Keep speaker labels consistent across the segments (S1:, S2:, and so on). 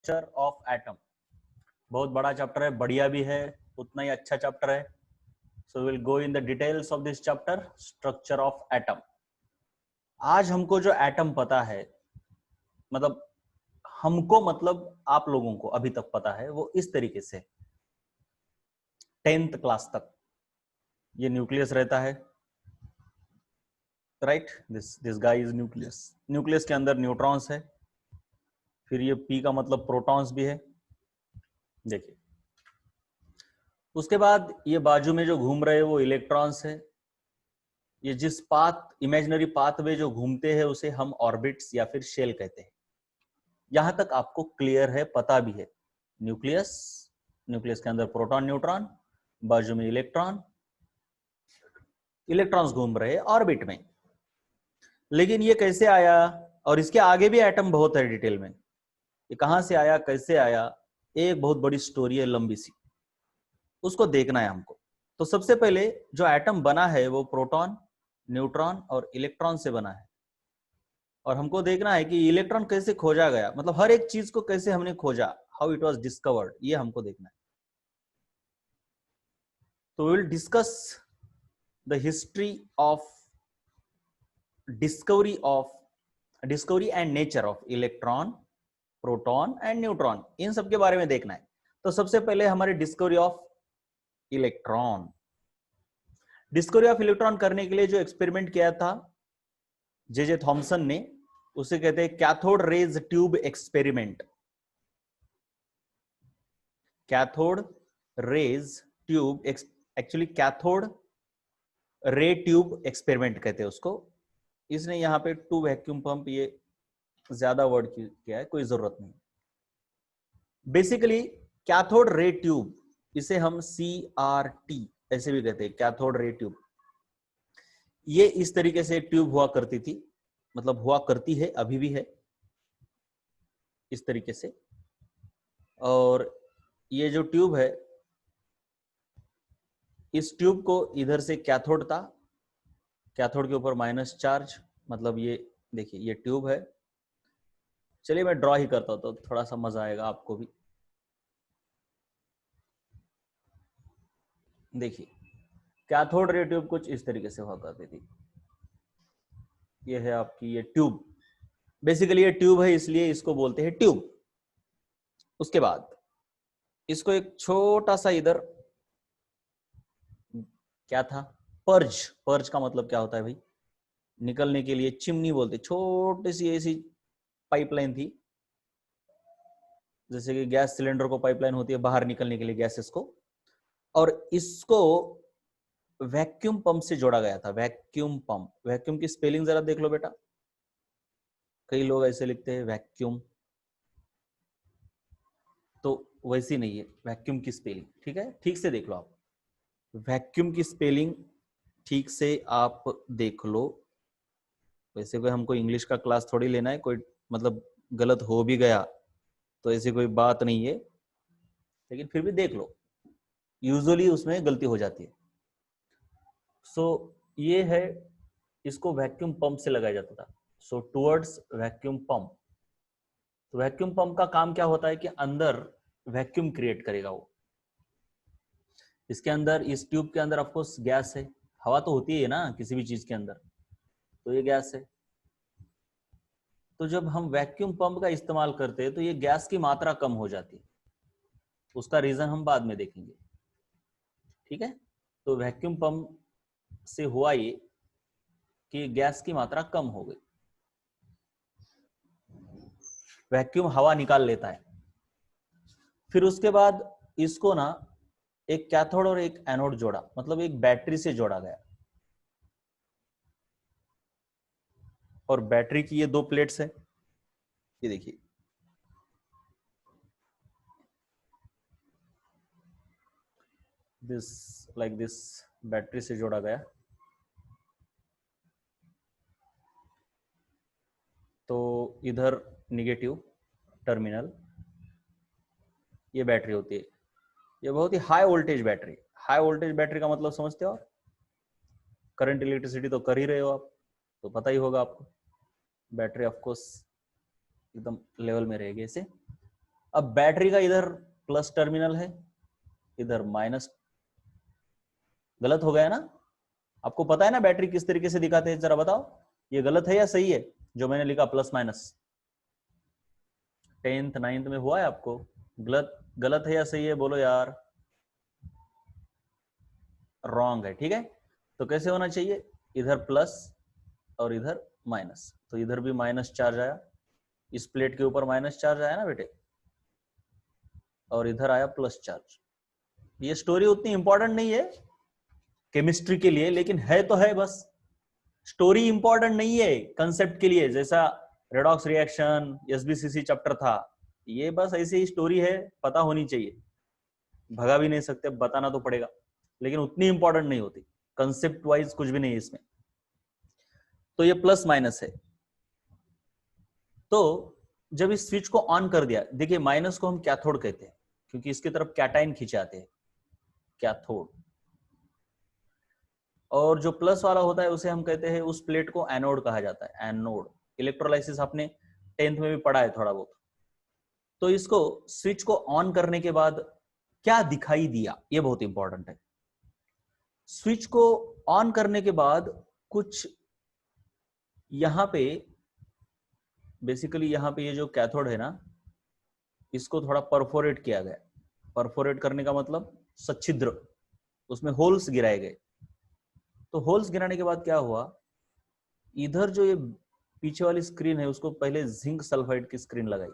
S1: Structure of atom. बहुत बड़ा chapter है, बढ़िया भी है, उतना ही अच्छा चैप्टर है। So will go in the details of this chapter, structure of atom. आज हमको जो एटम पता है, मतलब हमको मतलब आप लोगों को अभी तक पता है, वो इस तरीके से 10th क्लास तक ये न्यूक्लियस रहता है, right. This guy is nucleus. Nucleus के अंदर न्यूट्रॉन्स है, फिर ये पी का मतलब प्रोटॉन्स भी है, देखिए। उसके बाद ये बाजू में जो घूम रहे हैं वो इलेक्ट्रॉन्स है। ये जिस पाथ, इमेजिनरी पाथवे जो घूमते हैं उसे हम ऑर्बिट्स या फिर शेल कहते हैं। यहां तक आपको क्लियर है, पता भी है। न्यूक्लियस, न्यूक्लियस के अंदर प्रोटॉन न्यूट्रॉन, बाजू में इलेक्ट्रॉन, इलेक्ट्रॉन्स घूम रहे हैं ऑर्बिट में। लेकिन ये कैसे आया, और इसके आगे भी एटम बहुत है डिटेल में, ये कहां से आया, कैसे आया, एक बहुत बड़ी स्टोरी है, लंबी सी, उसको देखना है हमको। तो सबसे पहले जो एटम बना है वो प्रोटॉन, न्यूट्रॉन और इलेक्ट्रॉन से बना है। और हमको देखना है कि इलेक्ट्रॉन कैसे खोजा गया, मतलब हर एक चीज को कैसे हमने खोजा, हाउ इट वाज डिस्कवर्ड, ये हमको देखना है। तो we will discuss the history of discovery and nature of electron, proton and neutron, इन सब के बारे में देखना है। तो सबसे पहले हमारी discovery of electron. Discovery of electron करने के लिए जो एक्सपेरिमेंट किया था जे थॉमसन ने, उसे कहते हैं cathode rays tube experiment. Cathode rays tube, actually cathode ray tube experiment कहते हैं उसको। इसने यहाँ पे टू वैक्यूम पंप, ये ज्यादा वर्ड किया है, कोई जरूरत नहीं। बेसिकली कैथोड रे ट्यूब, इसे हम CRT ऐसे भी कहते हैं, कैथोड रे ट्यूब। ये इस तरीके से ट्यूब हुआ करती थी, मतलब हुआ करती है, अभी भी है इस तरीके से। और ये जो ट्यूब है, इस ट्यूब को इधर से कैथोड था, कैथोड के ऊपर माइनस चार्ज, मतलब ये देखिए ये ट्यूब है। चलिए मैं ड्रॉ ही करता हूं तो थोड़ा सा मजा आएगा आपको भी। देखिए कैथोड रे ट्यूब कुछ इस तरीके से हुआ करती थी। ये है आपकी ये ट्यूब, बेसिकली ये ट्यूब है इसलिए इसको बोलते हैं ट्यूब। उसके बाद इसको एक छोटा सा इधर क्या था, पर्ज। पर्ज का मतलब क्या होता है भाई, निकलने के लिए चिमनी बोलते, छोटी सी ऐसी पाइपलाइन थी, जैसे कि गैस सिलेंडर को पाइपलाइन होती है बाहर निकलने के लिए गैसेस को, और इसको वैक्यूम पंप से जोड़ा गया था। वैक्यूम पंप, वैक्यूम की स्पेलिंग जरा देख लो बेटा, कई लोग ऐसे लिखते हैं वैक्यूम, तो वैसी नहीं है वैक्यूम की स्पेलिंग, ठीक है, ठीक से देख लो आप, वैक्यूम की स्पेलिंग ठीक से आप देख लो। वैसे कोई हमको इंग्लिश का क्लास थोड़ी लेना है, कोई मतलब गलत हो भी गया तो ऐसी कोई बात नहीं है, लेकिन फिर भी देख लो, यूजुअली उसमें गलती हो जाती है। सो ये है, इसको वैक्यूम पंप से लगाया जाता था, सो टुवर्ड्स वैक्यूम पंप। तो वैक्यूम पंप का काम क्या होता है कि अंदर वैक्यूम क्रिएट करेगा वो। इसके अंदर, इस ट्यूब के अंदर ऑफकोर्स गैस है, हवा तो होती है ना किसी भी चीज के अंदर, तो ये गैस है। तो जब हम वैक्यूम पंप का इस्तेमाल करते हैं तो ये गैस की मात्रा कम हो जाती है, उसका रीजन हम बाद में देखेंगे, ठीक है। तो वैक्यूम पंप से हुआ ये कि गैस की मात्रा कम हो गई, वैक्यूम हवा निकाल लेता है। फिर उसके बाद इसको ना एक कैथोड और एक एनोड जोड़ा, मतलब एक बैटरी से जोड़ा गया, और बैटरी की ये दो प्लेट्स है, ये देखिए, दिस लाइक दिस, बैटरी से जोड़ा गया। तो इधर निगेटिव टर्मिनल, ये बैटरी होती है, ये बहुत ही high voltage battery. High voltage battery का मतलब समझते हो आप, करंट इलेक्ट्रिसिटी तो कर ही रहे हो आप, तो पता ही होगा आपको, बैटरी ऑफ कोर्स एकदम लेवल में रहेगी ऐसे। अब बैटरी का इधर प्लस टर्मिनल है, इधर माइनस, गलत हो गया ना? आपको पता है ना बैटरी किस तरीके से दिखाते हैं, जरा बताओ ये गलत है या सही है जो मैंने लिखा प्लस माइनस? 10th 9th में हुआ है आपको? गलत गलत है या सही है बोलो यार? रॉन्ग है, ठीक है। तो कैसे होना चाहिए, इधर प्लस और इधर माइनस, तो इधर भी माइनस चार्ज आया, इस प्लेट के ऊपर माइनस चार्ज आया ना बेटे, और इधर आया प्लस चार्ज। ये स्टोरी उतनी इंपॉर्टेंट नहीं है केमिस्ट्री के लिए, लेकिन है तो है बस। स्टोरी इंपॉर्टेंट नहीं है कंसेप्ट के लिए, जैसा रेडॉक्स रिएक्शन एसबीसीसी चैप्टर था, ये बस ऐसे ही स्टोरी है, पता होनी चाहिए, भगा भी नहीं सकते, बताना तो पड़ेगा, लेकिन उतनी इंपॉर्टेंट नहीं होती, कंसेप्ट वाइज कुछ भी नहीं है इसमें। तो ये प्लस माइनस है। तो जब इस स्विच को ऑन कर दिया, देखिए माइनस को हम कैथोड कहते हैं क्योंकि इसकी तरफ कैटाइन खींचे आते हैं, कैथोड। और जो प्लस वाला होता है उसे हम कहते हैं, उस प्लेट को एनोड कहा जाता है, एनोड। इलेक्ट्रोलाइसिस आपने 10th में भी पढ़ा है थोड़ा बहुत। तो इसको स्विच को ऑन करने के बाद क्या दिखाई दिया, ये बहुत इंपॉर्टेंट है। स्विच को ऑन करने के बाद कुछ यहां पे, बेसिकली यहां पे ये जो कैथोड है ना, इसको थोड़ा परफोरेट किया गया। परफोरेट करने का मतलब सच्छिद्र, उसमें होल्स गिराए गए। तो होल्स गिराने के बाद क्या हुआ, इधर जो ये पीछे वाली स्क्रीन है उसको पहले जिंक सल्फाइड की स्क्रीन लगाई,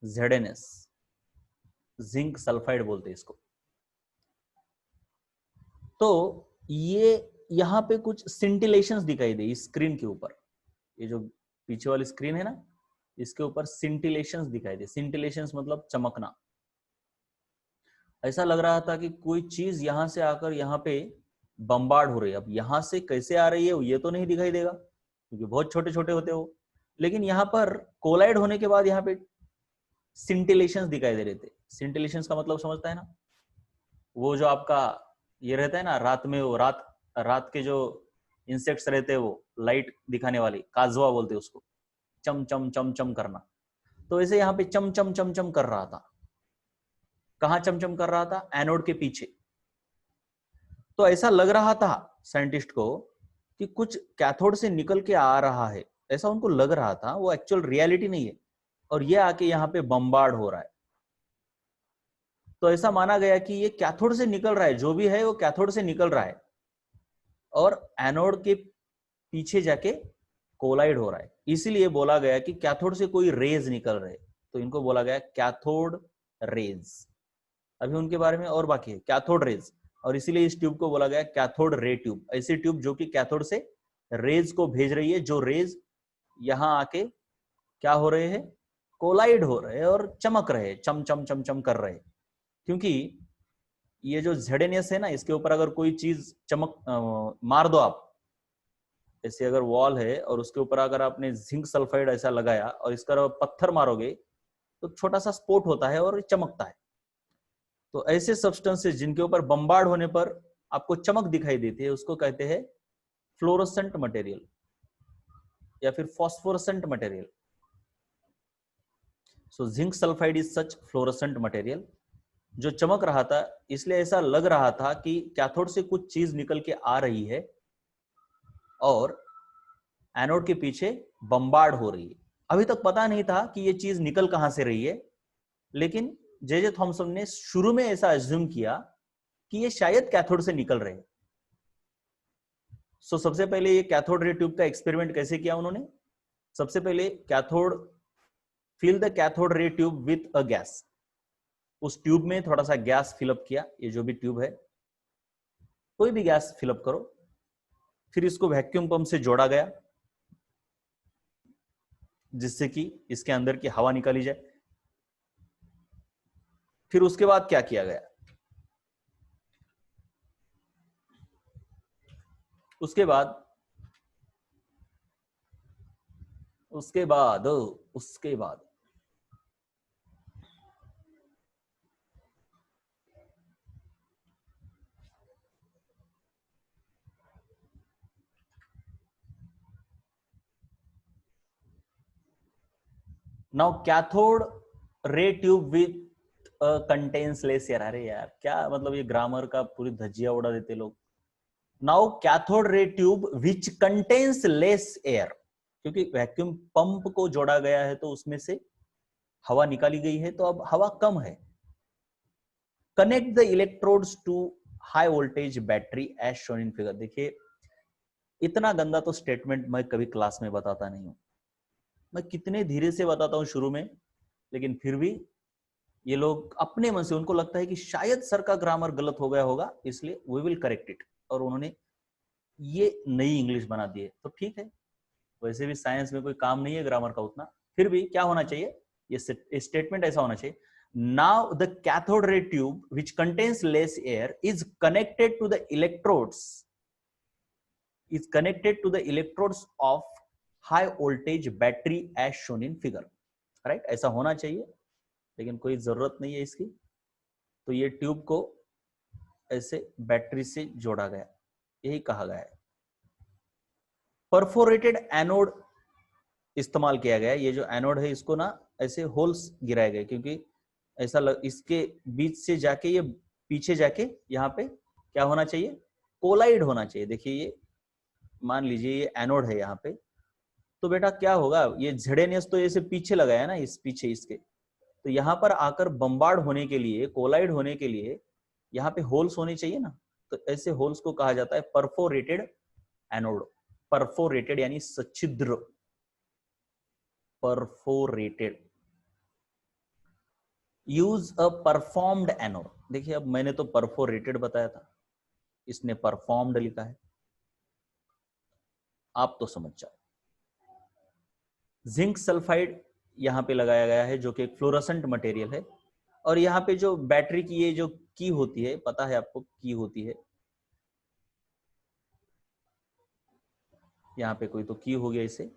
S1: ZnS, जिंक सल्फाइड बोलते हैं इसको। तो ये यहां पे कुछ सिंटिलेशंस दिखाई दे इस स्क्रीन के ऊपर, ये जो पीछे वाली स्क्रीन है ना, इसके ऊपर सिंटिलेशंस दिखाई दे। सिंटिलेशंस मतलब चमकना। ऐसा लग रहा था कि कोई चीज यहां से आकर यहां पे बम्बार्ड हो रही है। अब यहां से कैसे आ रही है ये तो नहीं दिखाई देगा क्योंकि बहुत छोटे छोटे होते हो, लेकिन यहां पर कोलाइड होने के बाद यहां पे सिंटिलेशंस दिखाई दे रहे थे। सिंटिलेशंस का मतलब समझता है ना, वो जो आपका ये रहता है ना रात में, वो रात रात के जो इंसेक्ट्स रहते हैं वो लाइट दिखाने वाली, काजवा बोलते हैं उसको, चम चम चम चम करना। तो ऐसे यहाँ पे चम चम चम चम कर रहा था। कहाँ चमचम कर रहा था, एनोड के पीछे। तो ऐसा लग रहा था साइंटिस्ट को कि कुछ कैथोड से निकल के आ रहा है, ऐसा उनको लग रहा था, वो एक्चुअल रियलिटी नहीं है, और ये आके यहाँ पे बम्बार्ड हो रहा है। तो ऐसा माना गया कि ये कैथोड से निकल रहा है, जो भी है वो कैथोड से निकल रहा है और एनोड के पीछे जाके कोलाइड हो रहा है। इसीलिए बोला गया कि कैथोड से कोई रेज निकल रहे, तो इनको बोला गया कैथोड रेज। अभी उनके बारे में और बाकी है, कैथोड रेज, और इसीलिए इस ट्यूब को बोला गया कैथोड रे ट्यूब। ऐसी ट्यूब जो कि कैथोड से रेज को भेज रही है, जो रेज यहां आके क्या हो रहे हैं, कोलाइड हो रहे हैं और चमक रहे हैं, चम चम चम चम कर रहे हैं। क्योंकि ये जो ZnS है ना, इसके ऊपर अगर कोई चीज मार दो आप, ऐसे अगर वॉल है और उसके ऊपर अगर आपने जिंक सल्फाइड ऐसा लगाया और इसका पत्थर मारोगे तो छोटा सा स्पोर्ट होता है और चमकता है। तो ऐसे सब्सटेंसेस जिनके ऊपर बम्बार्ड होने पर आपको चमक दिखाई देती है उसको कहते हैं फ्लोरोसेंट मटेरियल या फिर phosphorescent material. So zinc sulphide is such fluorescent material, जो चमक रहा था, इसलिए ऐसा लग रहा था कि कैथोड से कुछ चीज निकल के आ रही है और एनोड के पीछे बम्बार्ड हो रही है। अभी तक पता नहीं था कि ये चीज निकल कहां से रही है, लेकिन जे थॉमसन ने शुरू में ऐसा अज्यूम किया कि ये शायद कैथोड से निकल रहे हैं। सबसे पहले ये कैथोड रे ट्यूब का एक्सपेरिमेंट कैसे किया उन्होंने, सबसे पहले cathode, fill the cathode ray tube with a gas, उस ट्यूब में थोड़ा सा गैस फिलअप किया, ये जो भी ट्यूब है कोई भी गैस फिलअप करो, फिर इसको वैक्यूम पंप से जोड़ा गया जिससे कि इसके अंदर की हवा निकाली जाए। फिर उसके बाद क्या किया गया, उसके बाद उसके बाद उसके बाद now cathode ray tube with contains less air. अरे यार क्या मतलब, ये ग्रामर का पूरी धज्जिया उड़ा देते लोग। Now cathode ray tube which contains less air, क्योंकि वैक्यूम पंप को जोड़ा गया है तो उसमें से हवा निकाली गई है, तो अब हवा कम है। Connect the electrodes to high voltage battery as shown in figure. देखिए इतना गंदा तो स्टेटमेंट मैं कभी क्लास में बताता नहीं हूं। मैं कितने धीरे से बताता हूं शुरू में, लेकिन फिर भी ये लोग अपने मन से, उनको लगता है कि शायद सर का ग्रामर गलत हो गया होगा, इसलिए वी विल करेक्ट इट, और उन्होंने ये नई इंग्लिश बना दी है। तो ठीक है, वैसे भी साइंस में कोई काम नहीं है ग्रामर का उतना, फिर भी क्या होना चाहिए, ये स्टेटमेंट ऐसा होना चाहिए। Now the cathode ray tube which contains less air is connected to the electrodes of high voltage battery as shown in figure. Right, ऐसा होना चाहिए, लेकिन कोई जरूरत नहीं है इसकी। तो ये ट्यूब को ऐसे बैटरी से जोड़ा गया, यही कहा गया है। परफोरेटेड एनोड इस्तेमाल किया गया है। ये जो एनोड है इसको ना ऐसे होल्स गिराए गए, क्योंकि ऐसा इसके बीच से जाके ये पीछे जाके यहाँ पे क्या होना चाहिए, कोलाइड होना चाहिए। देखिए ये मान लीजिए ये एनोड है यहाँ पे, तो बेटा क्या होगा, ये झड़ेनेस तो ऐसे पीछे लगाया है ना, इस पीछे इसके, तो यहाँ पर आकर बम्बार्ड होने के लिए, कोलाइड होने के लिए यहाँ पे होल्स होने चाहिए ना। तो ऐसे होल्स को कहा जाता है परफोरेटेड एनोड। परफोरेटेड यानी सच्छिद्र, perforated. Use a performed anode. देखिए अब मैंने तो परफोरेटेड बताया था, इसने परफॉर्म्ड लिखा है, आप तो समझ जाओ। जिंक सल्फाइड यहां पे लगाया गया है, जो कि एक फ्लोरोसेंट मटेरियल है। और यहाँ पे जो बैटरी की ये जो की होती है, पता है आपको की होती है, यहाँ पे कोई तो की हो गया इसे,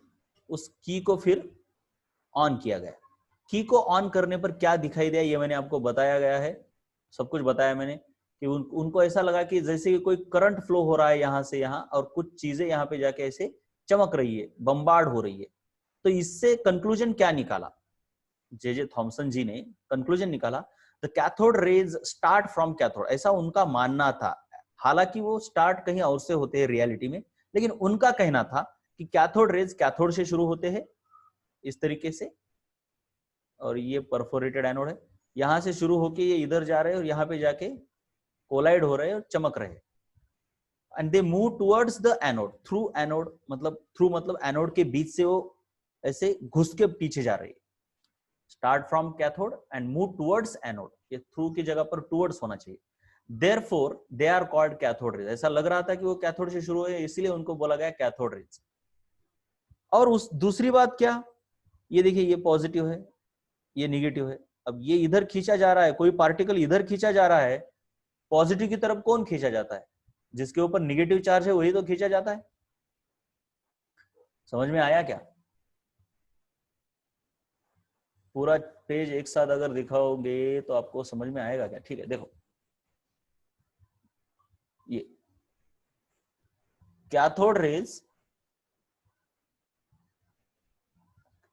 S1: उस की को फिर ऑन किया गया। की को ऑन करने पर क्या दिखाई दिया ये मैंने आपको बताया गया है, सब कुछ बताया मैंने, कि उनको ऐसा लगा कि जैसे कि कोई करंट फ्लो हो रहा है यहाँ से यहाँ, और कुछ चीजें यहाँ पे जाके ऐसे चमक रही है, बम्बार्ड हो रही है। तो इससे कंक्लूजन क्या निकाला, जे थॉमसन जी ने कंक्लूजन निकाला, the cathode rays start from cathode. ऐसा उनका मानना था, हालांकि वो स्टार्ट कहीं और से होते हैं रियलिटी में, लेकिन उनका कहना था कि कैथोड रेज कैथोड से शुरू होते हैं इस तरीके से, और ये परफोरेटेड एनोड है, यहां से शुरू होके ये इधर जा रहे हैं और यहाँ पे जाके कोलाइड हो रहे हैं और चमक रहे हैं। And they move towards the anode, through anode मतलब एनोड के बीच से वो ऐसे घुस के पीछे जा रही है। Start from cathode and move towards anode, ये थ्रू की जगह पर टुवर्ड्स होना चाहिए। Therefore they are called cathode rays. ऐसा लग रहा था कि वो कैथोड से शुरू हुए, इसलिए उनको बोला गया कैथोड रेज। और उस दूसरी बात क्या, ये देखिए ये पॉजिटिव है, ये निगेटिव है। अब ये इधर खींचा जा रहा है, कोई पार्टिकल इधर खींचा जा रहा है, पॉजिटिव की तरफ कौन खींचा जाता है, जिसके ऊपर निगेटिव चार्ज है वही तो खींचा जाता है। समझ में आया क्या? पूरा पेज एक साथ अगर दिखाओगे तो आपको समझ में आएगा क्या? ठीक है, देखो ये कैथोड रेज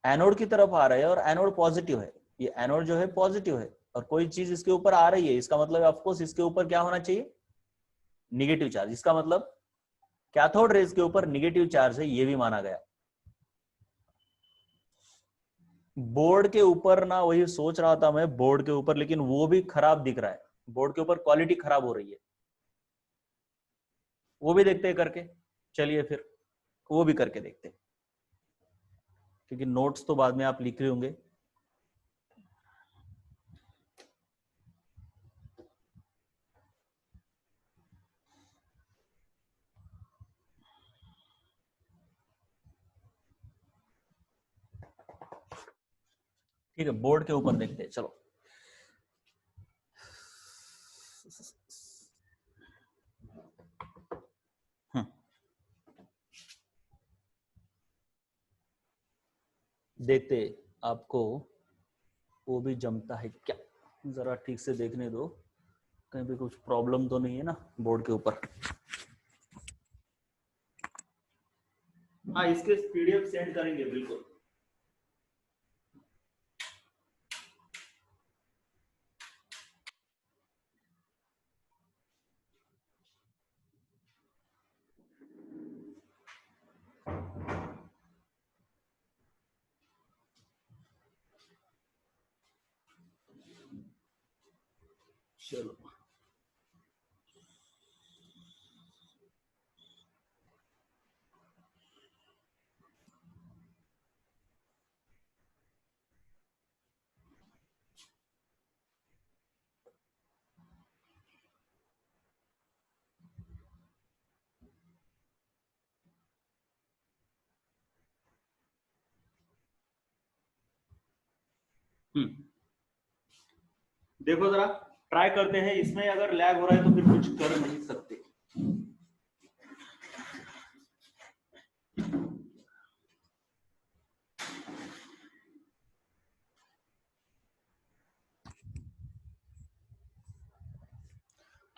S1: एनोड की तरफ आ रहे हैं और एनोड पॉजिटिव है, ये एनोड जो है पॉजिटिव है, और कोई चीज इसके ऊपर आ रही है, इसका मतलब ऑफकोर्स इसके ऊपर क्या होना चाहिए, निगेटिव चार्ज। इसका मतलब कैथोड रेज के ऊपर निगेटिव चार्ज है, ये भी माना गया। बोर्ड के ऊपर ना, वही सोच रहा था मैं बोर्ड के ऊपर, लेकिन वो भी खराब दिख रहा है, बोर्ड के ऊपर क्वालिटी खराब हो रही है, वो भी देखते हैं करके। चलिए फिर वो भी करके देखते हैं, क्योंकि नोट्स तो बाद में आप लिख रहे होंगे। ठीक है, बोर्ड के ऊपर देखते हैं, चलो। देखते आपको वो भी जमता है क्या, जरा ठीक से देखने दो, कहीं भी कुछ प्रॉब्लम तो नहीं है ना बोर्ड के ऊपर। हाँ, इसके पीडीएफ सेंड करेंगे बिल्कुल। चलो देखो जरा, ट्राई करते हैं। इसमें अगर लैग हो रहा है तो फिर कुछ कर नहीं सकते।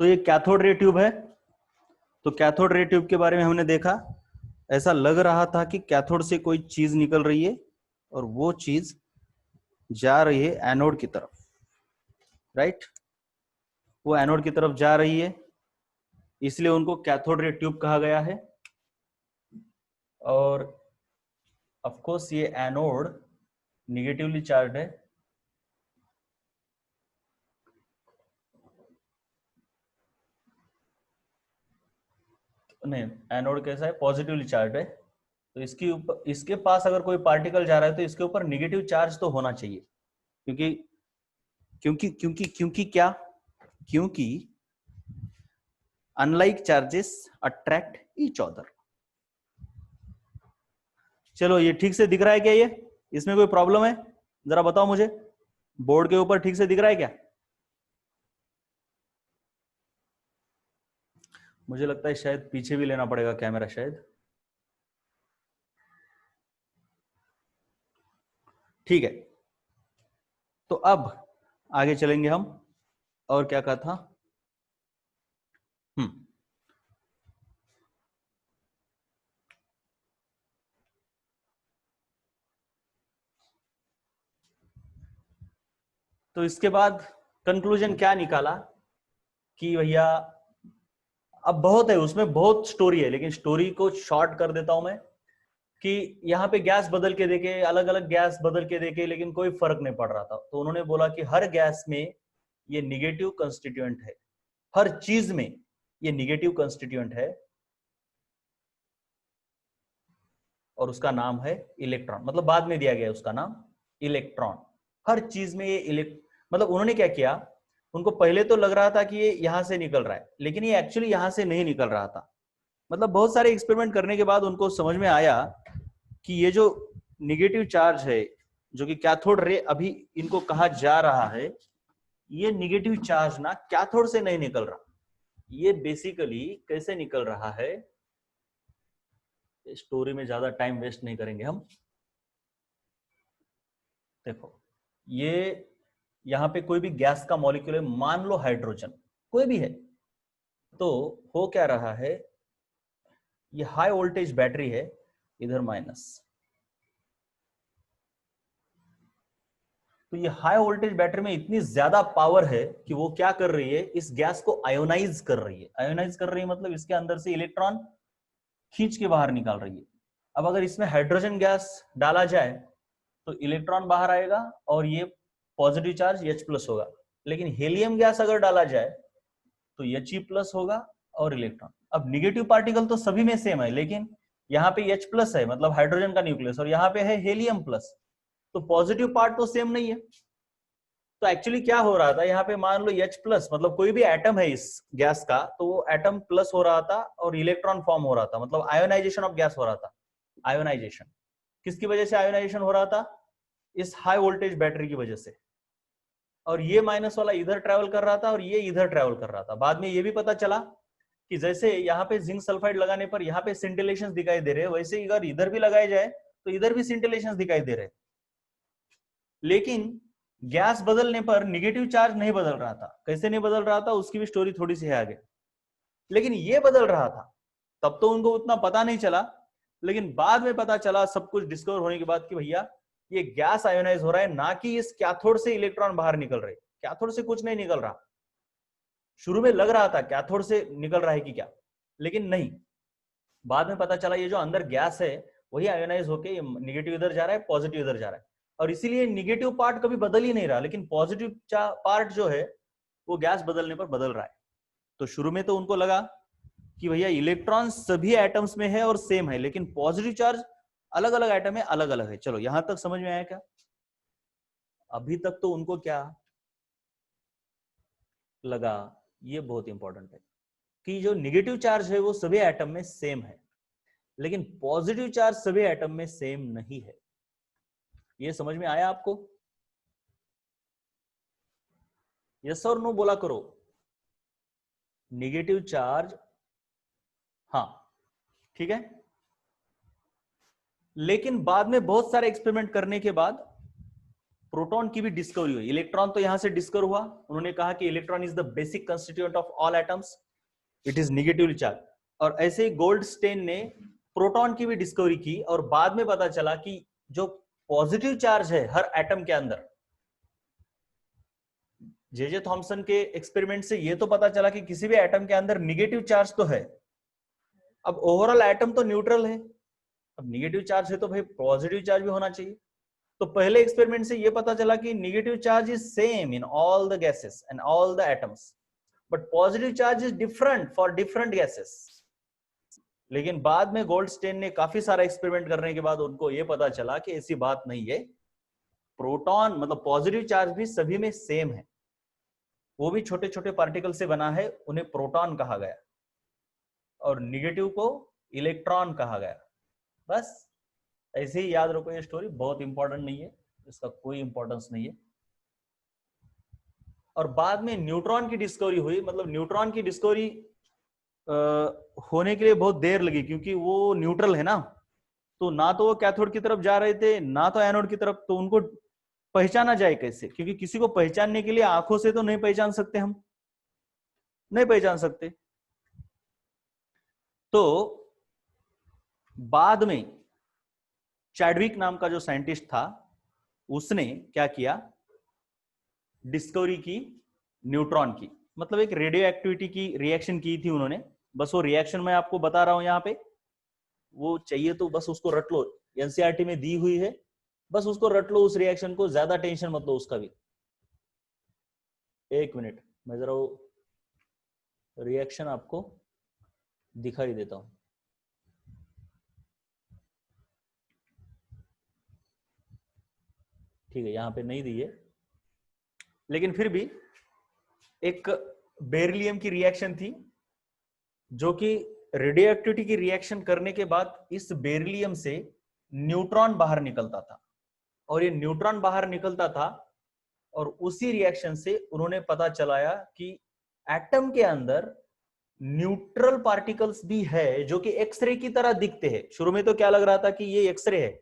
S1: तो ये कैथोड रे ट्यूब है। तो कैथोड रे ट्यूब के बारे में हमने देखा, ऐसा लग रहा था कि कैथोड से कोई चीज निकल रही है और वो चीज जा रही है एनोड की तरफ, राइट। वो एनोड की तरफ जा रही है, इसलिए उनको कैथोड रे ट्यूब कहा गया है। और ऑफ कोर्स ये एनोड निगेटिवली चार्ज है, नहीं एनोड कैसा है, पॉजिटिवली चार्ज है। तो इसके ऊपर, इसके पास अगर कोई पार्टिकल जा रहा है तो इसके ऊपर निगेटिव चार्ज तो होना चाहिए, क्योंकि क्योंकि क्योंकि क्योंकि क्या, क्योंकि unlike charges attract each other. चलो ये ठीक से दिख रहा है क्या? ये इसमें कोई प्रॉब्लम है? जरा बताओ मुझे, बोर्ड के ऊपर ठीक से दिख रहा है क्या? मुझे लगता है शायद पीछे भी लेना पड़ेगा कैमरा शायद। ठीक है, तो अब आगे चलेंगे हम। और क्या कहा था? तो इसके बाद कंक्लूजन क्या निकाला कि भैया, अब बहुत है उसमें, बहुत स्टोरी है, लेकिन स्टोरी को शॉर्ट कर देता हूं मैं कि यहाँ पे गैस बदल के देखे, अलग अलग गैस बदल के देखे, लेकिन कोई फर्क नहीं पड़ रहा था। तो उन्होंने बोला कि हर गैस में ये निगेटिव कंस्टिट्यूएंट है, हर चीज में ये निगेटिव कंस्टिट्यूएंट है, और उसका नाम है इलेक्ट्रॉन। मतलब बाद में दिया गया उसका नाम इलेक्ट्रॉन। हर चीज में ये मतलब उन्होंने क्या किया, उनको पहले तो लग रहा था कि ये यहां से निकल रहा है, लेकिन ये एक्चुअली यहां से नहीं निकल रहा था। मतलब बहुत सारे एक्सपेरिमेंट करने के बाद उनको समझ में आया कि ये जो निगेटिव चार्ज है, जो कि कैथोड रे अभी इनको कहा जा रहा है, ये निगेटिव चार्ज ना कैथोड से नहीं निकल रहा। ये बेसिकली कैसे निकल रहा है, स्टोरी में ज्यादा टाइम वेस्ट नहीं करेंगे हम। देखो, ये यहां पे कोई भी गैस का मॉलिक्यूल है, मान लो हाइड्रोजन, कोई भी है, तो हो क्या रहा है, ये हाई वोल्टेज बैटरी है, इधर माइनस, तो ये हाई वोल्टेज बैटरी में इतनी ज्यादा पावर है कि वो क्या कर रही है, इस गैस को आयोनाइज कर रही है। आयोनाइज कर रही है मतलब इसके अंदर से इलेक्ट्रॉन खींच के बाहर निकाल रही है। अब अगर इसमें हाइड्रोजन गैस डाला जाए तो इलेक्ट्रॉन बाहर आएगा और ये पॉजिटिव चार्ज H+ होगा, लेकिन हीलियम गैस अगर डाला जाए तो He+ होगा और इलेक्ट्रॉन। अब निगेटिव पार्टिकल तो सभी में सेम है, लेकिन यहाँ पे H+ है मतलब हाइड्रोजन का न्यूक्लियस, और यहाँ पे है He+, तो पॉजिटिव पार्ट तो सेम नहीं है। तो एक्चुअली क्या हो रहा था, यहाँ पे मान लो H+ मतलब कोई भी एटम है इस गैस का, तो वो एटम प्लस हो रहा था और इलेक्ट्रॉन फॉर्म हो रहा था, मतलब आयोनाइजेशन ऑफ गैस हो रहा था। आयोनाइजेशन किसकी वजह से आयोनाइजेशन हो रहा था? इस हाई वोल्टेज बैटरी की वजह से। और ये माइनस वाला इधर ट्रेवल कर रहा था और ये इधर ट्रेवल कर रहा था। बाद में ये भी पता चला कि जैसे यहाँ पे जिंक सल्फाइड लगाने पर यहाँ पे सिंटिलेशंस दिखाई दे रहे हैं, वैसे ही अगर इधर भी लगाए जाए तो इधर भी सिंटिलेशंस दिखाई दे रहे हैं। लेकिन गैस बदलने पर निगेटिव चार्ज नहीं बदल रहा था। कैसे नहीं बदल रहा था, उसकी भी स्टोरी थोड़ी सी है आगे। लेकिन ये बदल रहा था, तब तो उनको उतना पता नहीं चला, लेकिन बाद में पता चला सब कुछ डिस्कवर होने के बाद कि भैया ये गैस आयोनाइज हो रहा है, ना कि इस कैथोड से इलेक्ट्रॉन बाहर निकल रहे। कैथोड से कुछ नहीं निकल रहा। शुरू में लग रहा था कैथोड से निकल रहा है कि क्या, लेकिन नहीं। बाद में पता चला ये जो अंदर गैस है वही आयोनाइज होके निगेटिव इधर जा रहा है, पॉजिटिव इधर जा रहा है, और इसीलिए निगेटिव पार्ट कभी बदल ही नहीं रहा, लेकिन पॉजिटिव पार्ट जो है वो गैस बदलने पर बदल रहा है। तो शुरू में तो उनको लगा कि भैया इलेक्ट्रॉन सभी एटम्स में है और सेम है, लेकिन पॉजिटिव चार्ज अलग अलग एटम में अलग अलग है। चलो यहां तक समझ में आया क्या? अभी तक तो उनको क्या लगा, ये बहुत इंपॉर्टेंट है, कि जो निगेटिव चार्ज है वो सभी एटम में सेम है, लेकिन पॉजिटिव चार्ज सभी एटम में सेम नहीं है। ये समझ में आया आपको? यस और नो बोला करो। निगेटिव चार्ज, हाँ ठीक है। लेकिन बाद में बहुत सारे एक्सपेरिमेंट करने के बाद प्रोटॉन की भी डिस्कवरी हुई। इलेक्ट्रॉन तो यहां से डिस्कवर हुआ, उन्होंने कहा कि electron is the basic constituent of all atoms, it is negatively charge. और ऐसे ही गोल्डस्टेन ने प्रोटॉन की भी डिस्कवरी की, और बाद में पता चला कि जो पॉजिटिव चार्ज है हर एटम के अंदर, जे थॉमसन के एक्सपेरिमेंट से यह तो पता चला कि किसी भी एटम के अंदर निगेटिव चार्ज तो है। अब ओवरऑल एटम तो न्यूट्रल है, अब निगेटिव चार्ज है तो भाई पॉजिटिव चार्ज भी होना चाहिए। तो पहले एक्सपेरिमेंट से यह पता चला कि negative charge is same in all the gases and all the atoms, but positive charge is different for different gases. लेकिन बाद में गोल्डस्टेन ने काफी सारा एक्सपेरिमेंट करने के बाद उनको यह पता चला कि ऐसी बात नहीं है, प्रोटॉन मतलब पॉजिटिव चार्ज भी सभी में सेम है, वो भी छोटे छोटे पार्टिकल से बना है, उन्हें प्रोटॉन कहा गया, और निगेटिव को इलेक्ट्रॉन कहा गया। बस ऐसे ही याद रखो, ये स्टोरी बहुत इंपॉर्टेंट नहीं है, इसका कोई इंपॉर्टेंस नहीं है। और बाद में न्यूट्रॉन की डिस्कवरी हुई, मतलब न्यूट्रॉन की डिस्कवरी होने के लिए बहुत देर लगी, क्योंकि वो न्यूट्रल है ना, तो ना तो वो कैथोड की तरफ जा रहे थे ना तो एनोड की तरफ, तो उनको पहचाना जाए कैसे? क्योंकि किसी को पहचानने के लिए आंखों से तो नहीं पहचान सकते, हम नहीं पहचान सकते। तो बाद में चैडविक नाम का जो साइंटिस्ट था, उसने क्या किया, डिस्कवरी की न्यूट्रॉन की, मतलब एक रेडियो एक्टिविटी की रिएक्शन की थी उन्होंने। बस वो रिएक्शन मैं आपको बता रहा हूं यहां पे, वो चाहिए तो बस उसको रट लो, एनसीईआरटी में दी हुई है, बस उसको रट लो उस रिएक्शन को, ज्यादा टेंशन मत लो उसका भी। एक मिनट, मैं जरा वो रिएक्शन आपको दिखाई देता हूं। ठीक है, यहां पे नहीं दी है, लेकिन फिर भी एक बेरिलियम की रिएक्शन थी, जो कि रेडियो एक्टिविटी की रिएक्शन करने के बाद इस बेरिलियम से न्यूट्रॉन बाहर निकलता था, और ये न्यूट्रॉन बाहर निकलता था, और उसी रिएक्शन से उन्होंने पता चलाया कि एटम के अंदर न्यूट्रल पार्टिकल्स भी है, जो कि एक्सरे की तरह दिखते हैं। शुरू में तो क्या लग रहा था कि ये एक्सरे है,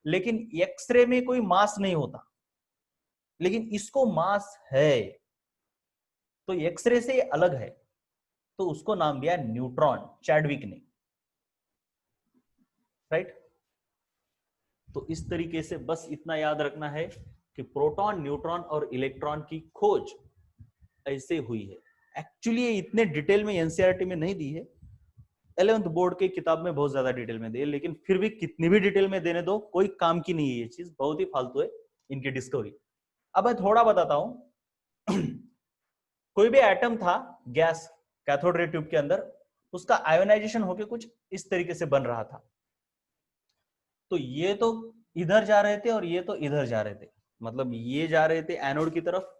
S1: लेकिन एक्सरे में कोई मास नहीं होता, लेकिन इसको मास है, तो एक्सरे से अलग है, तो उसको नाम दिया न्यूट्रॉन, चैडविक ने, राइट। तो इस तरीके से बस इतना याद रखना है कि प्रोटॉन, न्यूट्रॉन और इलेक्ट्रॉन की खोज ऐसे हुई है। एक्चुअली ये इतने डिटेल में एनसीईआरटी में नहीं दी है, 11th बोर्ड के किताब में बहुत ज्यादा डिटेल में दी है, लेकिन फिर भी कितनी भी डिटेल में देने दो, कोई काम की नहीं है ये चीज, बहुत ही फालतू है इनकी डिस्कवरी। अब मैं थोड़ा बताता हूं। कोई भी एटम था गैस कैथोड रे ट्यूब के अंदर, उसका आयोनाइजेशन होकर कुछ इस तरीके से बन रहा था। तो ये तो इधर जा रहे थे और ये तो इधर जा रहे थे, मतलब ये जा रहे थे एनोड की तरफ,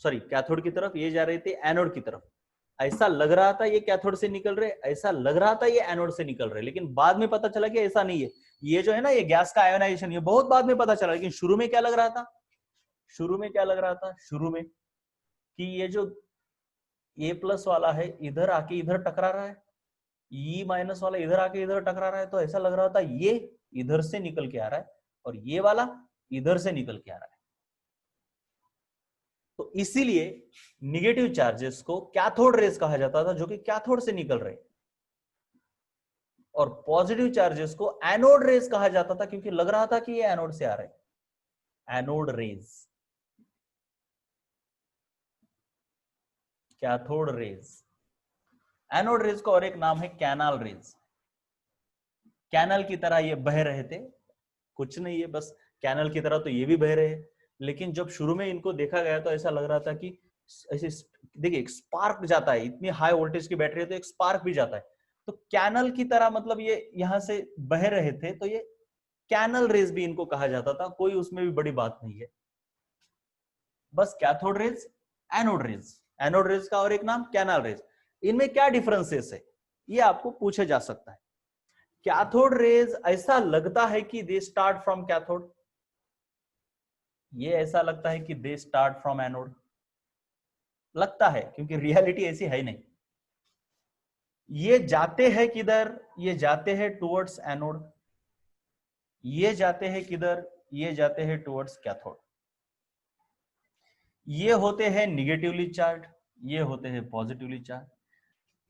S1: सॉरी कैथोड की तरफ, ये जा रहे थे एनोड की तरफ। ऐसा लग रहा था ये कैथोड से निकल रहे, ऐसा लग रहा था ये एनोड से निकल रहे, लेकिन बाद में पता चला कि ऐसा नहीं है। ये जो है ना, ये गैस का आयोनाइजेशन, ये बहुत बाद में पता चला, लेकिन शुरू में क्या लग रहा था, शुरू में क्या लग रहा था, शुरू में कि ये जो ए प्लस वाला है इधर आके इधर टकरा रहा है, ई माइनस वाला इधर आके इधर टकरा रहा है, तो ऐसा लग रहा था ये इधर से निकल के आ रहा है और ये वाला इधर से निकल के आ रहा है। तो इसीलिए निगेटिव चार्जेस को कैथोड रेज कहा जाता था, जो कि कैथोड से निकल रहे, और पॉजिटिव चार्जेस को एनोड रेज कहा जाता था, क्योंकि लग रहा था कि ये एनोड से आ रहे, anode rays, cathode rays. Anode rays का और एक नाम है कैनाल रेज। कैनल की तरह ये बह रहे थे, कुछ नहीं है, बस कैनल की तरह तो ये भी बह रहे हैं, लेकिन जब शुरू में इनको देखा गया तो ऐसा लग रहा था कि ऐसे देखिए एक स्पार्क जाता है, इतनी हाई वोल्टेज की बैटरी है तो एक स्पार्क भी जाता है, तो कैनल की तरह मतलब ये यहां से बह रहे थे, तो ये कैनल रेज भी इनको कहा जाता था, कोई उसमें भी बड़ी बात नहीं है। बस cathode rays, anode rays, anode rays का और एक नाम कैनल रेज, इनमें क्या डिफरेंसेस है ये आपको पूछा जा सकता है। कैथोड रेज ऐसा लगता है कि दे स्टार्ट फ्रॉम कैथोड, ये ऐसा लगता है कि दे स्टार्ट फ्रॉम एनोड, लगता है क्योंकि रियलिटी ऐसी है नहीं। ये जाते हैं किधर, ये जाते हैं टुवर्ड्स एनोड, ये जाते हैं किधर, ये जाते हैं टुवर्ड्स कैथोड। ये होते हैं निगेटिवली चार्ज, ये होते हैं पॉजिटिवली चार्ज।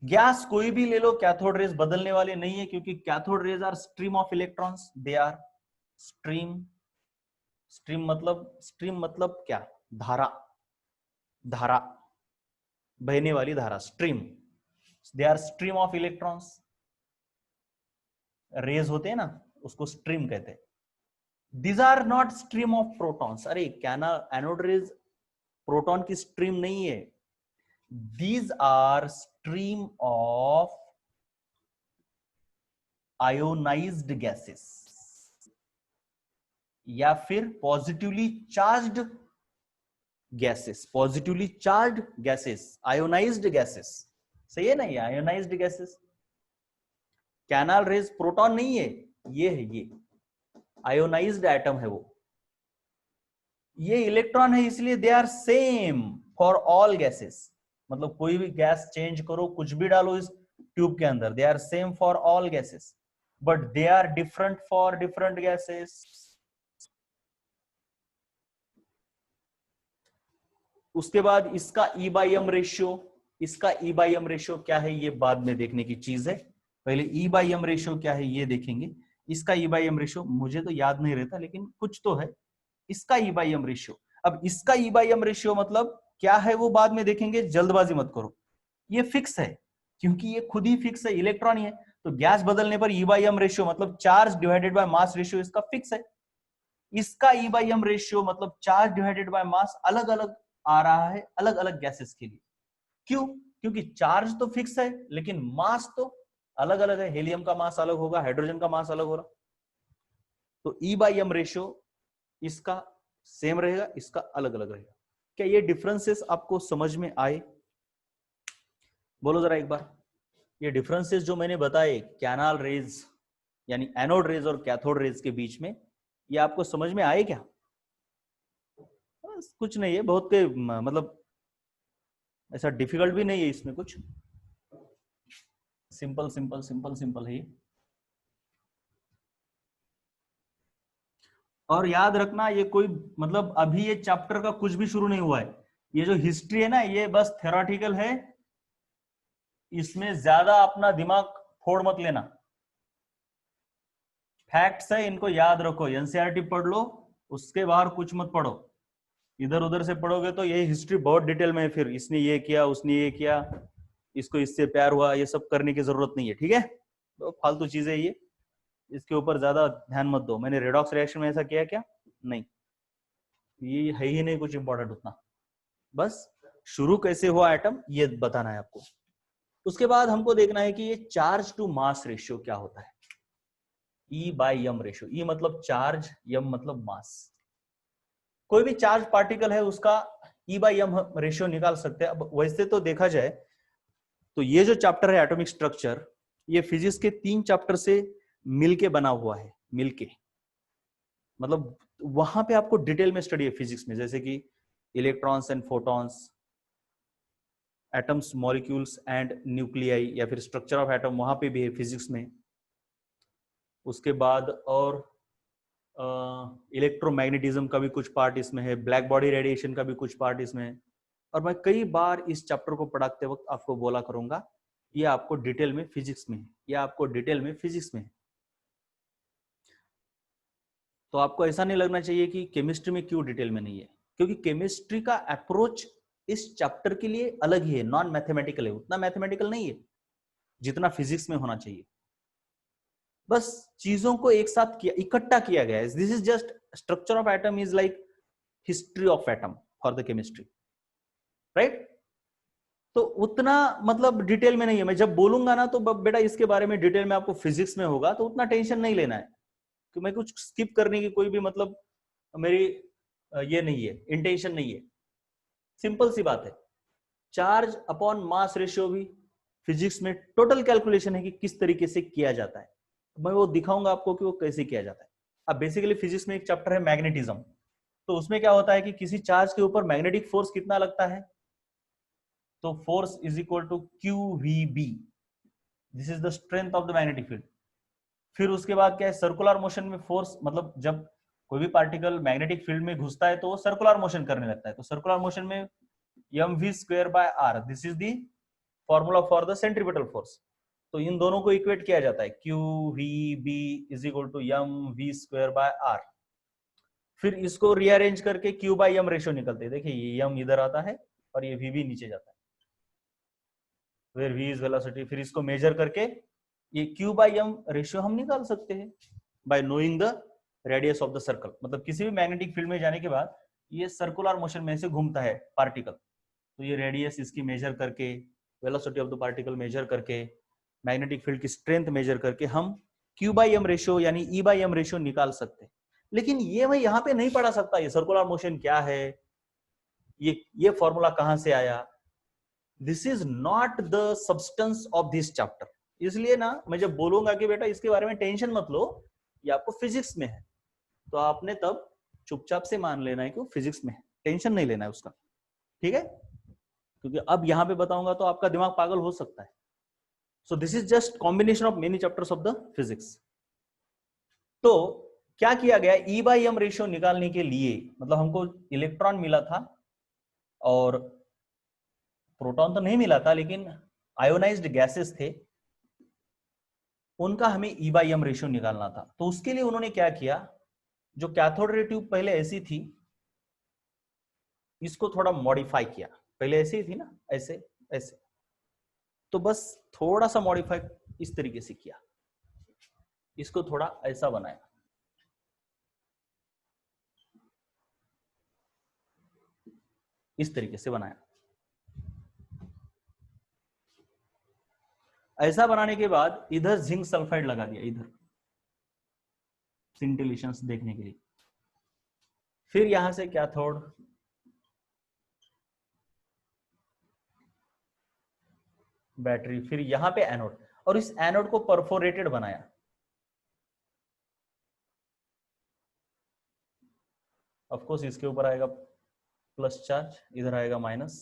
S1: गैस कोई भी ले लो, कैथोड रेज बदलने वाले नहीं है, क्योंकि cathode rays are stream of electrons, they are stream, stream मतलब क्या, धारा, धारा, बहने वाली धारा, stream, they are stream of electrons. Rays होते हैं ना, उसको स्ट्रीम कहते हैं। These are not stream of protons, अरे कैना एनोड रेज प्रोटॉन की स्ट्रीम नहीं है, these are stream of ionized gases, या फिर positively charged gases, positively charged gases, ionized gases, सही है ना, ये ionised gases. Canal raise proton नहीं है, ये है, ये आयोनाइज्ड एटम है वो, ये इलेक्ट्रॉन है, इसलिए they are same for all gases, मतलब कोई भी गैस चेंज करो, कुछ भी डालो इस ट्यूब के अंदर, they are same for all gases, but they are different for different gases. उसके बाद इसका ई बाई एम रेशियो, इसका ई बाई एम रेशियो क्या है ये बाद में देखने की चीज है, पहले ई बाई एम रेशियो क्या है ये देखेंगे। इसका ई बाई एम रेशियो मुझे तो याद नहीं रहता, लेकिन कुछ तो है इसका ई बाई एम रेशियो। अब इसका ई बाई एम रेशियो मतलब क्या है वो बाद में देखेंगे, जल्दबाजी मत करो, ये फिक्स है, क्योंकि ये खुद ही फिक्स है, इलेक्ट्रॉन ही है, तो गैस बदलने पर ई बाई एम रेशियो मतलब charge divided by mass ratio इसका फिक्स है। इसका ई बाई एम रेशियो मतलब चार्ज डिवाइडेड बाय मास अलग अलग आ रहा है अलग अलग गैसेस के लिए। क्यों? क्योंकि चार्ज तो फिक्स है लेकिन मास तो अलग अलग है, हीलियम का मास अलग होगा, हाइड्रोजन का मास अलग होगा, तो ई बाई एम रेशियो इसका सेम रहेगा, इसका अलग अलग रहेगा। क्या ये डिफरेंसेस आपको समझ में आए? बोलो जरा एक बार, ये डिफरेंसेस जो मैंने बताए कैनाल रेज यानी एनोड रेज और कैथोड रेज के बीच में, ये आपको समझ में आए क्या? कुछ नहीं है, बहुत के मतलब ऐसा डिफिकल्ट भी नहीं है इसमें कुछ, सिंपल सिंपल सिंपल सिंपल है। और याद रखना ये कोई मतलब अभी ये चैप्टर का कुछ भी शुरू नहीं हुआ है, ये जो हिस्ट्री है ना ये बस थ्योरेटिकल है, इसमें ज्यादा अपना दिमाग फोड़ मत लेना, फैक्ट्स है इनको याद रखो, एनसीईआरटी पढ़ लो, उसके बाहर कुछ मत पढ़ो, इधर उधर से पढ़ोगे तो ये हिस्ट्री बहुत डिटेल में है, फिर इसने ये किया उसने ये किया, इसको इससे प्यार हुआ, ये सब करने की जरूरत नहीं है, ठीक है, तो फालतू चीजें ये, इसके ऊपर ज्यादा ध्यान मत दो। मैंने रेडॉक्स रिएक्शन में ऐसा किया क्या? नहीं, ये है ही नहीं कुछ इंपॉर्टेंट उतना, बस शुरू कैसे हुआ एटम ये बताना है आपको। उसके बाद हमको देखना है कि ये चार्ज टू मास रेशियो क्या होता है, ई बाई एम रेशियो, ई मतलब चार्ज, एम मतलब मास। कोई भी चार्ज पार्टिकल है उसका ई बाई एम रेशियो निकाल सकते हैं। अब वैसे तो देखा जाए तो ये जो चैप्टर है एटॉमिक स्ट्रक्चर, ये फिजिक्स के 3 चैप्टर से मिलके बना हुआ है, मिलके मतलब वहां पे आपको डिटेल में स्टडी है फिजिक्स में, जैसे कि electrons and photons, atoms, molecules and nuclei, या फिर स्ट्रक्चर ऑफ एटम वहां पे भी है फिजिक्स में। उसके बाद और इलेक्ट्रोमैग्नेटिज्म का भी कुछ पार्ट इसमें है, ब्लैक बॉडी रेडिएशन का भी कुछ पार्ट इसमें है। और मैं कई बार इस चैप्टर को पढ़ाते वक्त आपको बोला करूंगा ये आपको डिटेल में फिजिक्स में है, ये आपको डिटेल में फिजिक्स में है। तो आपको ऐसा नहीं लगना चाहिए कि केमिस्ट्री में क्यों डिटेल में नहीं है, क्योंकि केमिस्ट्री का अप्रोच इस चैप्टर के लिए अलग ही है, नॉन मैथमेटिकल है, उतना मैथमेटिकल नहीं है जितना फिजिक्स में होना चाहिए। बस चीजों को एक साथ किया, इकट्ठा किया गया है। This is just structure of atom is like history of atom for the chemistry. Right. तो उतना मतलब डिटेल में नहीं है, मैं जब बोलूंगा ना तो बेटा इसके बारे में डिटेल में आपको फिजिक्स में होगा, तो उतना टेंशन नहीं लेना है कि मैं कुछ स्किप करने की कोई भी मतलब मेरी ये नहीं है, इंटेंशन नहीं है। सिंपल सी बात है, चार्ज अपॉन मास रेशियो भी फिजिक्स में टोटल कैलकुलेशन है कि किस तरीके से किया जाता है, मैं वो दिखाऊंगा आपको कि वो कैसे किया जाता है। अब बेसिकली फिजिक्स में एक चैप्टर है मैग्नेटिज्म, तो उसमें क्या होता है कि किसी चार्ज के ऊपर मैग्नेटिक फोर्स कितना लगता है, तो force is equal to Q V B, this is the strength of the magnetic field. फिर उसके बाद क्या है, सर्कुलर मोशन में फोर्स, मतलब जब कोई भी पार्टिकल मैग्नेटिक फील्ड में घुसता है तो वो सर्कुलर मोशन करने लगता है, तो सर्कुलर मोशन में mv²/r, this is the formula for the centripetal force. तो इन दोनों को इक्वेट किया जाता है, Q V B is equal to mv²/r। फिर इसको रीअरेंज करके क्यू बाई एम रेशियो निकलते हैं, देखिए ये एम इधर आता है और ये वी भी नीचे जाता है, वेयर वी इज वेलोसिटी। फिर इसको मेजर करके ये क्यू बाई एम रेशियो हम निकाल सकते हैं bye knowing the radius of the circle. मतलब किसी भी मैग्नेटिक फील्ड में जाने के बाद ये सर्कुलर मोशन में से घूमता है पार्टिकल, तो ये रेडियस इसकी मेजर करके, velocity of the particle measure करके, मैग्नेटिक फील्ड की स्ट्रेंथ मेजर करके हम क्यू बाई एम रेशियो यानी ई बाई एम रेशियो निकाल सकते हैं। लेकिन ये मैं यहाँ पे नहीं पढ़ा सकता ये सर्कुलर मोशन क्या है, ये फॉर्मूला कहां से आया, this is not the substance of this chapter. इसलिए ना मैं जब बोलूंगा कि बेटा इसके बारे में टेंशन मत लो, ये आपको फिजिक्स में है, तो आपने तब चुपचाप से मान लेना है कि वो फिजिक्स में है, टेंशन नहीं लेना है उसका, ठीक है। क्योंकि अब यहां पे बताऊंगा तो आपका दिमाग पागल हो सकता है। So this is just combination of many chapters of the physics. तो क्या किया गया, ई बाई एम रेशियो निकालने के लिए, मतलब हमको इलेक्ट्रॉन मिला था और प्रोटॉन तो नहीं मिला था, लेकिन आयोनाइज्ड गैसेस थे, उनका हमें ई बाई एम रेशियो निकालना था। तो उसके लिए उन्होंने क्या किया, जो कैथोड रे ट्यूब पहले ऐसी थी, इसको थोड़ा मॉडिफाई किया। पहले ऐसी ही थी ना, ऐसे ऐसे, तो बस थोड़ा सा मॉडिफाई इस तरीके से किया, इसको थोड़ा ऐसा बनाया, इस तरीके से बनाया। ऐसा बनाने के बाद इधर जिंक सल्फाइड लगा दिया, इधर सिंटिलेशंस देखने के लिए। फिर यहां से कैथोड, बैटरी, फिर यहां पे एनोड, और इस एनोड को परफोरेटेड बनाया। ऑफ कोर्स इसके ऊपर आएगा प्लस चार्ज, इधर आएगा माइनस।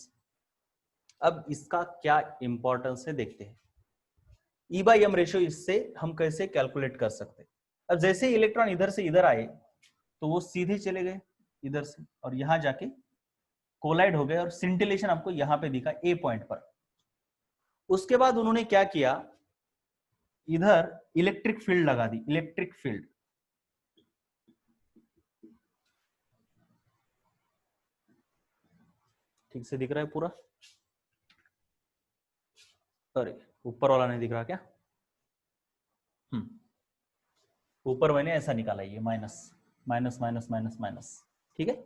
S1: अब इसका क्या इंपॉर्टेंस है देखते हैं, ई बाई एम रेशियो इससे हम कैसे कैलकुलेट कर सकते हैं। अब जैसे इलेक्ट्रॉन इधर से इधर आए तो वो सीधे चले गए इधर से और यहां जाके कोलाइड हो गए, और सिंटिलेशन आपको यहां पे दिखा ए पॉइंट पर। उसके बाद उन्होंने क्या किया, इधर इलेक्ट्रिक फील्ड लगा दी, इलेक्ट्रिक फील्ड। ठीक से दिख रहा है पूरा, अरे ऊपर वाला नहीं दिख रहा क्या, ऊपर मैंने ऐसा निकाला, ये minus minus minus minus minus, ठीक है।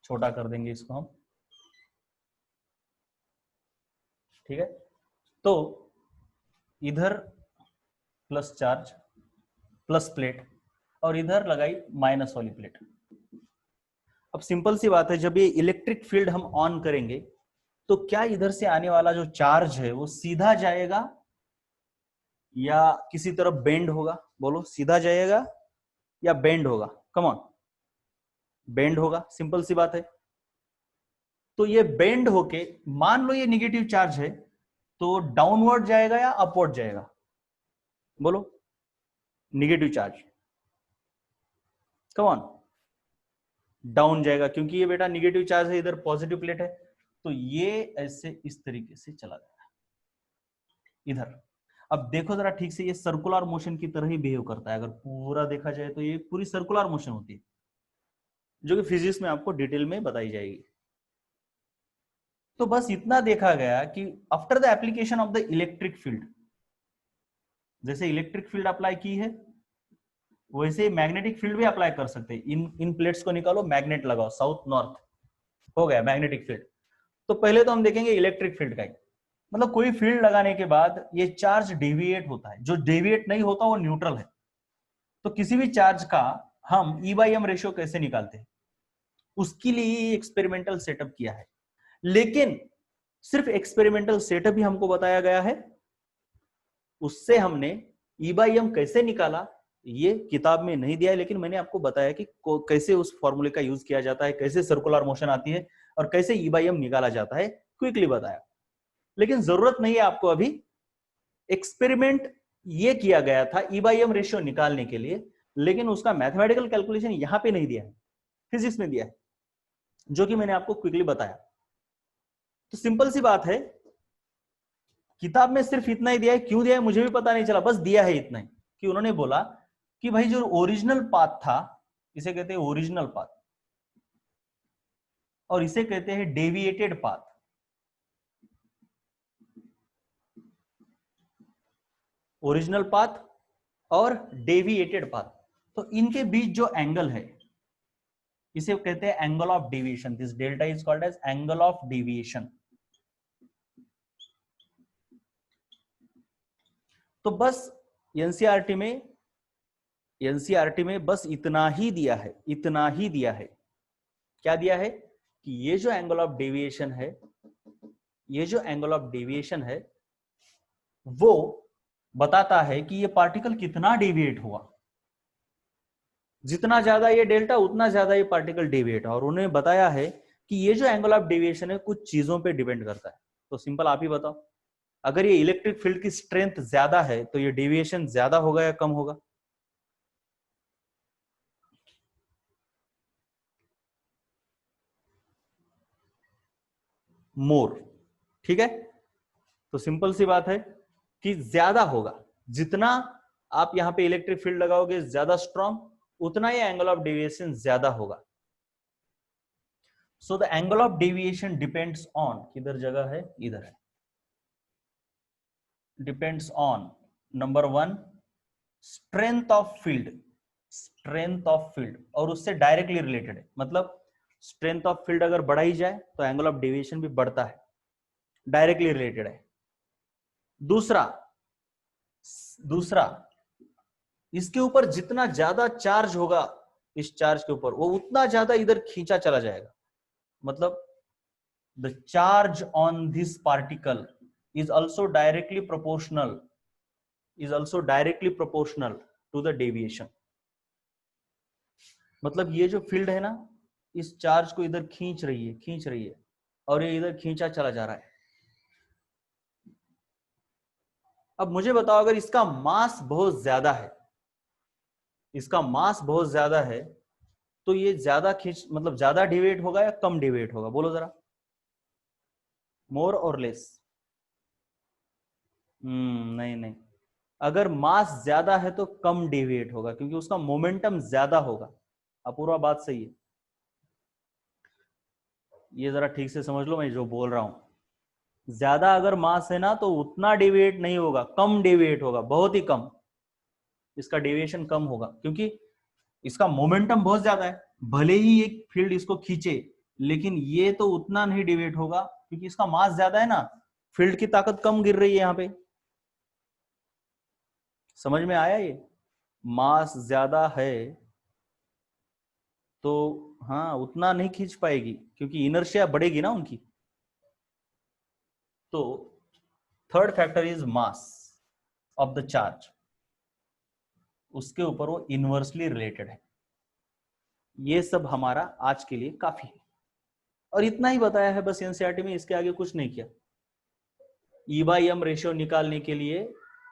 S1: छोटा कर देंगे इसको हम, ठीक है। तो इधर प्लस चार्ज, प्लस प्लेट, और इधर लगाई माइनस वाली प्लेट। अब सिंपल सी बात है, जब ये इलेक्ट्रिक फील्ड हम ऑन करेंगे तो क्या इधर से आने वाला जो चार्ज है वो सीधा जाएगा या किसी तरफ बेंड होगा, बोलो सीधा जाएगा या बेंड होगा, कम ऑन, बेंड होगा, सिंपल सी बात है। तो ये बेंड होके, मान लो ये निगेटिव चार्ज है, तो डाउनवर्ड जाएगा या अपवर्ड जाएगा, बोलो, negative charge, come on, down जाएगा, क्योंकि ये बेटा निगेटिव चार्ज है, इधर पॉजिटिव प्लेट है, तो ये ऐसे इस तरीके से चला गया इधर। अब देखो जरा ठीक से, ये सर्कुलर मोशन की तरह ही बिहेव करता है, अगर पूरा देखा जाए तो ये पूरी सर्कुलर मोशन होती है, जो कि फिजिक्स में आपको डिटेल में बताई जाएगी। तो बस इतना देखा गया कि after the application of the electric field, जैसे इलेक्ट्रिक फील्ड अप्लाई की है वैसे मैग्नेटिक फील्ड भी अप्लाई कर सकते हैं। इन प्लेट्स को निकालो, मैग्नेट लगाओ साउथ नॉर्थ, हो गया मैग्नेटिक फील्ड। तो पहले तो हम देखेंगे इलेक्ट्रिक फील्ड का ही, मतलब कोई फील्ड लगाने के बाद ये चार्ज डेविएट होता है, जो डेविएट नहीं होता वो न्यूट्रल है। तो किसी भी चार्ज का हम E/M रेशियो कैसे निकालते हैं, उसके लिए एक्सपेरिमेंटल सेटअप किया है। लेकिन सिर्फ एक्सपेरिमेंटल सेटअप ही हमको बताया गया है, उससे हमने E/M कैसे निकाला ये किताब में नहीं दिया है, लेकिन मैंने आपको बताया कि कैसे उस फॉर्मूले का यूज किया जाता है, कैसे सर्कुलर मोशन आती है और कैसे E/M निकाला जाता है, क्विकली बताया। लेकिन जरूरत नहीं है आपको अभी, एक्सपेरिमेंट ये किया गया था E/M रेशियो निकालने के लिए, लेकिन उसका मैथमेटिकल कैलकुलेशन यहां पे नहीं दिया है, फिजिक्स में दिया है, जो कि मैंने आपको क्विकली बताया। तो सिंपल सी बात है, किताब में सिर्फ इतना ही दिया है, क्यों दिया है मुझे भी पता नहीं चला, बस दिया है इतना ही कि उन्होंने बोला कि भाई जो ओरिजिनल पाथ था, इसे कहते हैं ओरिजिनल पाथ और इसे कहते हैं डेविएटेड पाथ। ओरिजिनल पाथ और डेविएटेड पाथ, तो इनके बीच जो एंगल है इसे कहते हैं angle of deviation. This delta is called as angle of deviation. तो बस एनसीईआरटी में बस इतना ही दिया है, इतना ही दिया है। क्या दिया है कि ये जो एंगल ऑफ डेविएशन है, ये जो एंगल ऑफ डेविएशन है वो बताता है कि ये पार्टिकल कितना डेविएट हुआ। जितना ज्यादा ये डेल्टा उतना ज्यादा ये पार्टिकल डेविएट, और उन्होंने बताया है कि ये जो एंगल ऑफ डेविएशन है कुछ चीजों पे डिपेंड करता है। तो सिंपल आप ही बताओ, अगर ये इलेक्ट्रिक फील्ड की स्ट्रेंथ ज्यादा है तो ये डेविएशन ज्यादा होगा या कम होगा? मोर, ठीक है। तो सिंपल सी बात है कि ज्यादा होगा, जितना आप यहां पे इलेक्ट्रिक फील्ड लगाओगे ज्यादा स्ट्रॉन्ग, उतना ही एंगल ऑफ डेविएशन ज्यादा होगा। So the angle of deviation depends on, किधर जगह है, इधर है, depends on number 1 strength of field, strength of field, और उससे डायरेक्टली रिलेटेड है। मतलब स्ट्रेंथ ऑफ फील्ड अगर बढ़ाई जाए तो एंगल ऑफ डेविएशन भी बढ़ता है, डायरेक्टली रिलेटेड है। दूसरा इसके ऊपर जितना ज्यादा चार्ज होगा, इस चार्ज के ऊपर वो उतना ज्यादा इधर खींचा चला जाएगा। मतलब the charge on this particle is also directly proportional to the deviation। मतलब ये जो फील्ड है ना, इस चार्ज को इधर खींच रही है और ये इधर खींचा चला जा रहा है। अब मुझे बताओ, अगर इसका मास बहुत ज्यादा है, इसका मास बहुत ज्यादा है, तो ये ज्यादा खींच मतलब ज्यादा डिवेट होगा या कम डिवेट होगा, बोलो जरा, मोर और लेस? नहीं, अगर मास ज्यादा है तो कम डेविएट होगा, क्योंकि उसका मोमेंटम ज्यादा होगा। अपूर्वा बात सही है, ये जरा ठीक से समझ लो मैं जो बोल रहा हूं। ज्यादा अगर मास है ना तो उतना डेविएट नहीं होगा, कम डेविएट होगा, बहुत ही कम, इसका डेविएशन कम होगा, क्योंकि इसका मोमेंटम बहुत ज्यादा है। भले ही एक फील्ड इसको खींचे, लेकिन ये तो उतना नहीं डेविएट होगा, क्योंकि इसका मास ज्यादा है ना, फील्ड की ताकत कम गिर रही है यहां पे। समझ में आया? ये मास ज्यादा है तो हाँ उतना नहीं खींच पाएगी, क्योंकि इनर्शिया बढ़ेगी ना उनकी। तो third factor is mass of the charge, उसके ऊपर वो इनवर्सली रिलेटेड है। ये सब हमारा आज के लिए काफी है, और इतना ही बताया है बस एनसीईआरटी में, इसके आगे कुछ नहीं किया। E/M रेशियो निकालने के लिए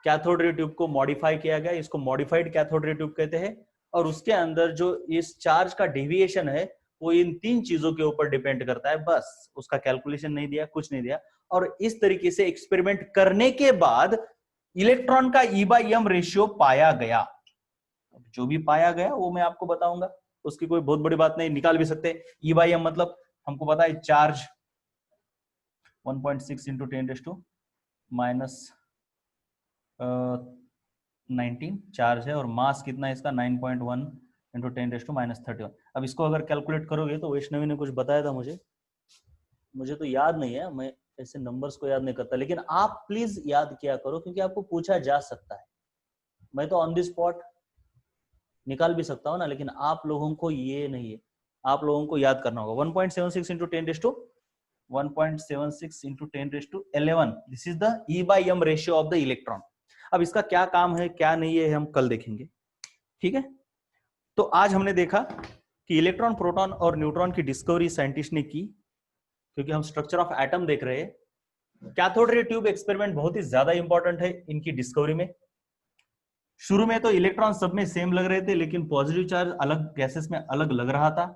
S1: कैथोड रे ट्यूब को मॉडिफाई किया गया, इसको मॉडिफाइड कैथोड रे ट्यूब कहते हैं। और उसके अंदर जो इस चार्ज का डेविएशन है वो इन 3 चीजों के ऊपर डिपेंड करता है, बस उसका कैलकुलेशन नहीं दिया, कुछ नहीं दिया। और इस तरीके से एक्सपेरिमेंट करने के बाद इलेक्ट्रॉन का E/M रेशियो पाया गया। जो भी पाया गया वो मैं आपको बताऊंगा, उसकी कोई बहुत बड़ी बात नहीं, निकाल भी सकते। E/M मतलब हमको पता है चार्ज 1.6 × 10⁻³ 19 चार्ज है और मास कितना है इसका 9.1 इंटू 10⁻31। अब इसको अगर कैलकुलेट करोगे तो वैष्णवी ने कुछ बताया था मुझे तो याद नहीं है, मैं ऐसे नंबर्स को याद नहीं करता, लेकिन आप प्लीज याद किया करो क्योंकि आपको पूछा जा सकता है। मैं तो ऑन द स्पॉट निकाल भी सकता हूँ ना, लेकिन आप लोगों को ये नहीं है, आप लोगों को याद करना होगा। 1.76 into 10⁻11 this is the E/m ratio of the electron. अब इसका क्या काम है क्या नहीं है हम कल देखेंगे, ठीक है। तो आज हमने देखा कि इलेक्ट्रॉन, प्रोटॉन और न्यूट्रॉन की डिस्कवरी साइंटिस्ट ने की, क्योंकि हम स्ट्रक्चर ऑफ एटम देख रहे हैं। कैथोड रे ट्यूब एक्सपेरिमेंट बहुत ही ज्यादा इंपॉर्टेंट है इनकी डिस्कवरी में। शुरू में तो इलेक्ट्रॉन सब में सेम लग रहे थे, लेकिन पॉजिटिव चार्ज अलग गैसेस में अलग लग रहा था।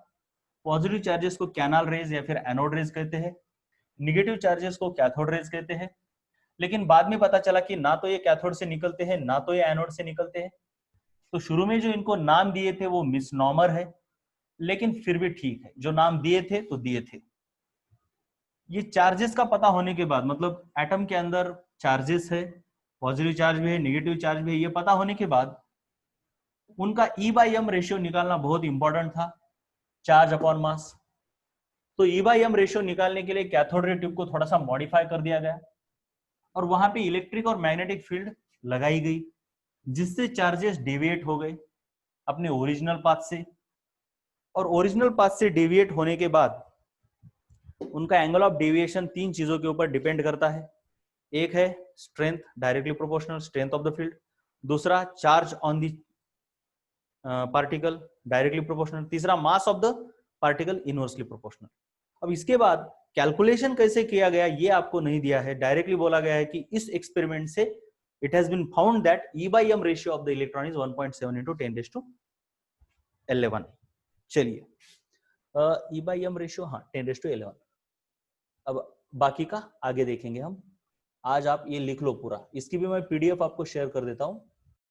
S1: पॉजिटिव चार्जेस को कैनाल रेज या फिर एनोड रेज कहते हैं, निगेटिव चार्जेस को कैथोड रेज कहते हैं। लेकिन बाद में पता चला कि ना तो ये कैथोड से निकलते हैं ना तो ये एनोड से निकलते हैं। तो शुरू में जो इनको नाम दिए थे वो मिसनॉमर है, लेकिन फिर भी ठीक है, जो नाम दिए थे तो दिए थे। ये चार्जेस का पता होने के बाद, मतलब एटम के अंदर चार्जेस है, पॉजिटिव चार्ज भी है निगेटिव चार्ज भी है, ये पता होने के बाद उनका E/m रेशियो निकालना बहुत इंपॉर्टेंट था, चार्ज अपॉन मास। तो E/m रेशियो निकालने के लिए कैथोड रे ट्यूब को थोड़ा सा मॉडिफाई कर दिया गया और वहां पे इलेक्ट्रिक और मैग्नेटिक फील्ड लगाई गई, जिससे चार्जेस डेविएट हो गए अपने ओरिजिनल पाथ से। और ओरिजिनल पाथ से डेविएट होने के बाद उनका एंगल ऑफ डेविएशन तीन चीजों के ऊपर डिपेंड करता है। एक है strength, directly proportional strength of the field. दूसरा charge on the particle, directly proportional. तीसरा mass of the particle, inversely proportional. अब इसके बाद कैलकुलेशन कैसे किया गया ये आपको नहीं दिया है, डायरेक्टली बोला गया है कि इस एक्सपेरिमेंट से it has been found that E/m ratio of the electron is 1.7 into 10⁻11। चलिए E/m रेशियो, हाँ 10⁻11। अब बाकी का आगे देखेंगे हम। आज आप ये लिख लो पूरा, इसकी भी मैं PDF आपको शेयर कर देता हूं,